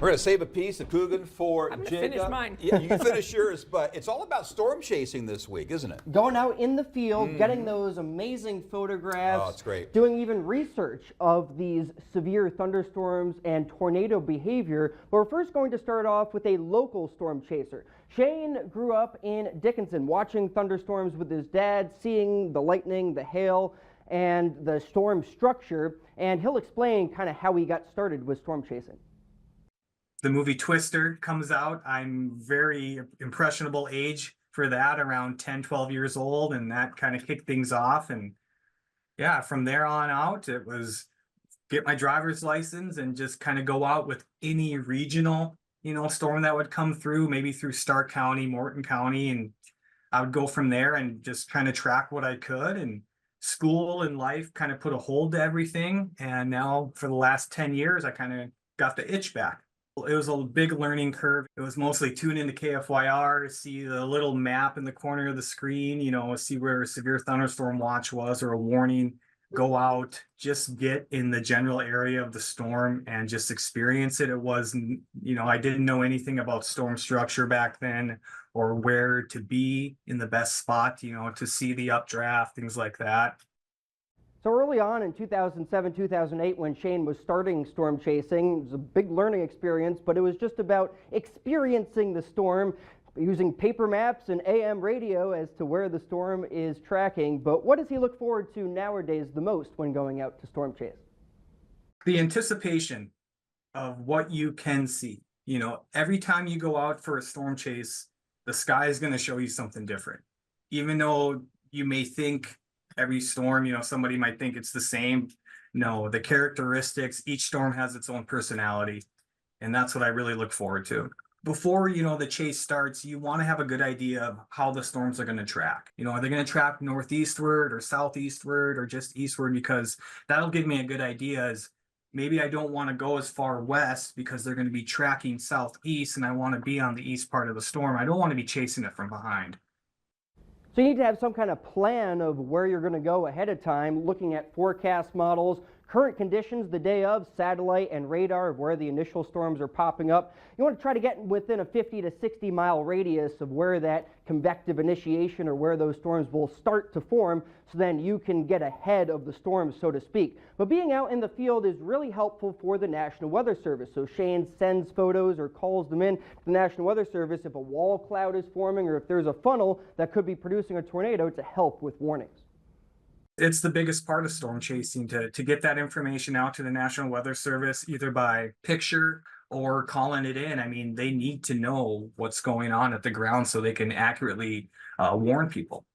We're going to save a piece of Coogan for I'm going to Jacob. finish mine. Yeah, you can finish yours, but it's all about storm chasing this week, isn't it? Going out in the field, getting those amazing photographs. Oh, it's great. Doing even research of these severe thunderstorms and tornado behavior. But we're first going to start off with a local storm chaser. Shane grew up in Dickinson, watching thunderstorms with his dad, seeing the lightning, the hail, and the storm structure. And he'll explain kind of how he got started with storm chasing. The movie Twister comes out. I'm very impressionable age for that, around 10, 12 years old. And that kind of kicked things off. And yeah, from there on out, it was get my driver's license and just kind of go out with any regional, storm that would come through, maybe through Stark County, Morton County. And I would go from there and just kind of track what I could. And school and life kind of put a hold to everything. And now for the last 10 years, I kind of got the itch back. It was a big learning curve. It was mostly tune into KFYR, see the little map in the corner of the screen, see where a severe thunderstorm watch was or a warning, go out, just get in the general area of the storm and just experience it. It wasn't, I didn't know anything about storm structure back then or where to be in the best spot, to see the updraft, things like that. So early on in 2007, 2008, when Shane was starting storm chasing, it was a big learning experience, but it was just about experiencing the storm, using paper maps and AM radio as to where the storm is tracking. But what does he look forward to nowadays the most when going out to storm chase? The anticipation of what you can see. Every time you go out for a storm chase, the sky is going to show you something different. Even though you may think every storm, somebody might think it's the same. No, the characteristics, each storm has its own personality. And that's what I really look forward to. Before, the chase starts, you want to have a good idea of how the storms are going to track. Are they going to track northeastward or southeastward or just eastward? Because that'll give me a good idea as maybe I don't want to go as far west because they're going to be tracking southeast and I want to be on the east part of the storm. I don't want to be chasing it from behind. So you need to have some kind of plan of where you're going to go ahead of time, looking at forecast models, current conditions the day of, satellite and radar of where the initial storms are popping up. You want to try to get within a 50 to 60 mile radius of where that convective initiation or where those storms will start to form, so then you can get ahead of the storms, so to speak. But being out in the field is really helpful for the National Weather Service. So Shane sends photos or calls them in to the National Weather Service if a wall cloud is forming or if there's a funnel that could be producing a tornado to help with warnings. It's the biggest part of storm chasing to get that information out to the National Weather Service, either by picture or calling it in. I mean, they need to know what's going on at the ground so they can accurately warn people.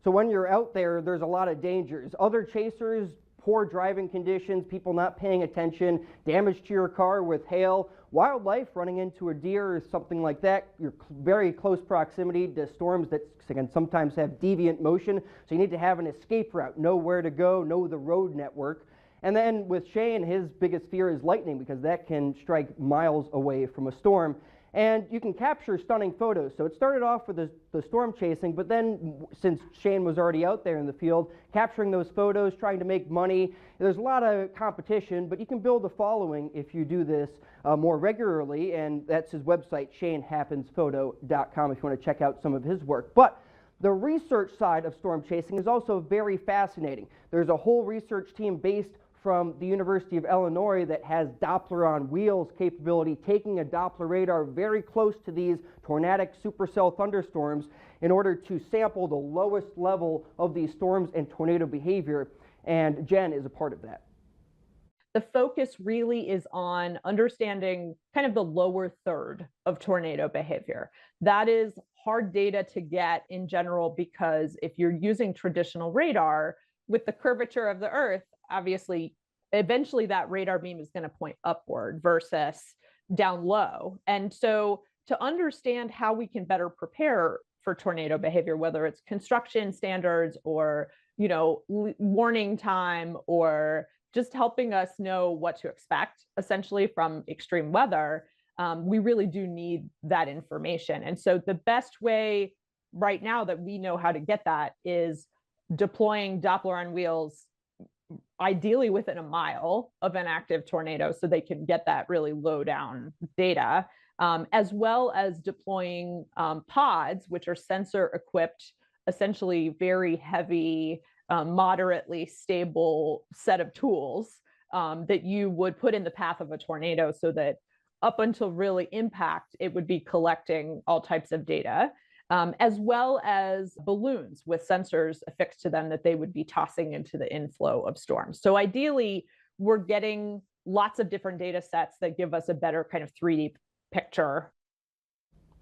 So when you're out there, there's a lot of dangers. Other chasers, poor driving conditions, people not paying attention, damage to your car with hail, wildlife, running into a deer or something like that. You're very close proximity to storms that can sometimes have deviant motion. So you need to have an escape route, know where to go, know the road network. And then with Shane, his biggest fear is lightning because that can strike miles away from a storm. And you can capture stunning photos. So it started off with the storm chasing, but then since Shane was already out there in the field, capturing those photos, trying to make money. There's a lot of competition, but you can build a following if you do this more regularly, and that's his website, ShaneHappensPhoto.com, if you want to check out some of his work. But the research side of storm chasing is also very fascinating. There's a whole research team based from the University of Illinois that has Doppler on wheels capability, taking a Doppler radar very close to these tornadic supercell thunderstorms in order to sample the lowest level of these storms and tornado behavior. And Jen is a part of that. The focus really is on understanding kind of the lower third of tornado behavior. That is hard data to get in general because if you're using traditional radar with the curvature of the Earth, obviously, eventually that radar beam is going to point upward versus down low. And so to understand how we can better prepare for tornado behavior, whether it's construction standards or, warning time or just helping us know what to expect essentially from extreme weather, we really do need that information. And so the best way right now that we know how to get that is deploying Doppler on wheels ideally within a mile of an active tornado so they can get that really low down data, as well as deploying pods, which are sensor equipped, essentially very heavy, moderately stable set of tools that you would put in the path of a tornado so that up until really impact, it would be collecting all types of data, as well as balloons with sensors affixed to them that they would be tossing into the inflow of storms. So ideally, we're getting lots of different data sets that give us a better kind of 3D picture.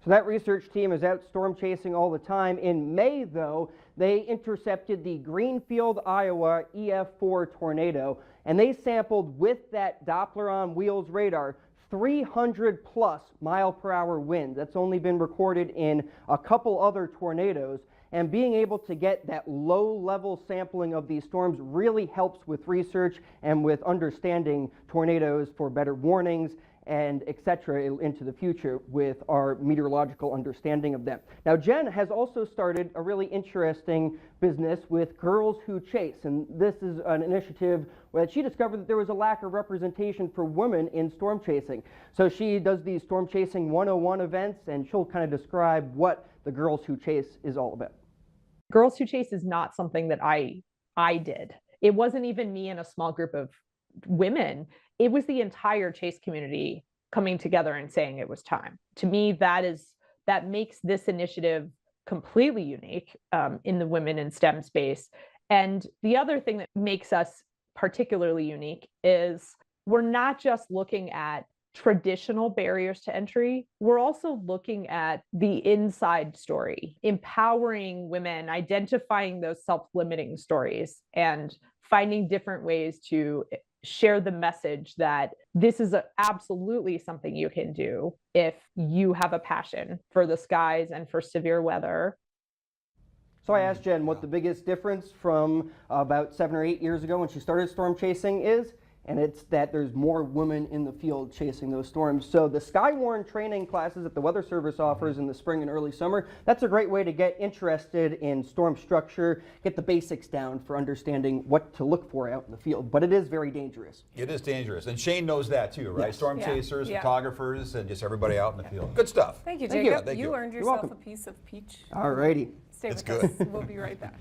So that research team is out storm chasing all the time. In May, though, they intercepted the Greenfield, Iowa EF4 tornado, and they sampled with that Doppler on wheels radar 300 plus mile-per-hour winds. That's only been recorded in a couple other tornadoes. And being able to get that low-level sampling of these storms really helps with research and with understanding tornadoes for better warnings and et cetera into the future with our meteorological understanding of them. Now, Jen has also started a really interesting business with Girls Who Chase, and this is an initiative where she discovered that there was a lack of representation for women in storm chasing. So she does these storm chasing 101 events, and she'll kind of describe what the Girls Who Chase is all about. Girls Who Chase is not something that I did. It wasn't even me and a small group of women. It was the entire chase community coming together and saying it was time. To me, that makes this initiative completely unique in the women in STEM space. And the other thing that makes us particularly unique is we're not just looking at traditional barriers to entry, we're also looking at the inside story, empowering women, identifying those self-limiting stories, and finding different ways to share the message that this is absolutely something you can do if you have a passion for the skies and for severe weather. So I asked Jen what the biggest difference from about 7 or 8 years ago when she started storm chasing is, and it's that there's more women in the field chasing those storms. So the Skywarn training classes that the Weather Service offers in the spring and early summer, that's a great way to get interested in storm structure, get the basics down for understanding what to look for out in the field. But it is very dangerous. It is dangerous. And Shane knows that too, right? Yes. Storm chasers, photographers, and just everybody out in the field. Good stuff. Thank you, Thank you. Jacob. Thank you. You earned You're yourself welcome. a piece of peach. All righty. Stay It's with good. us. We'll be right back.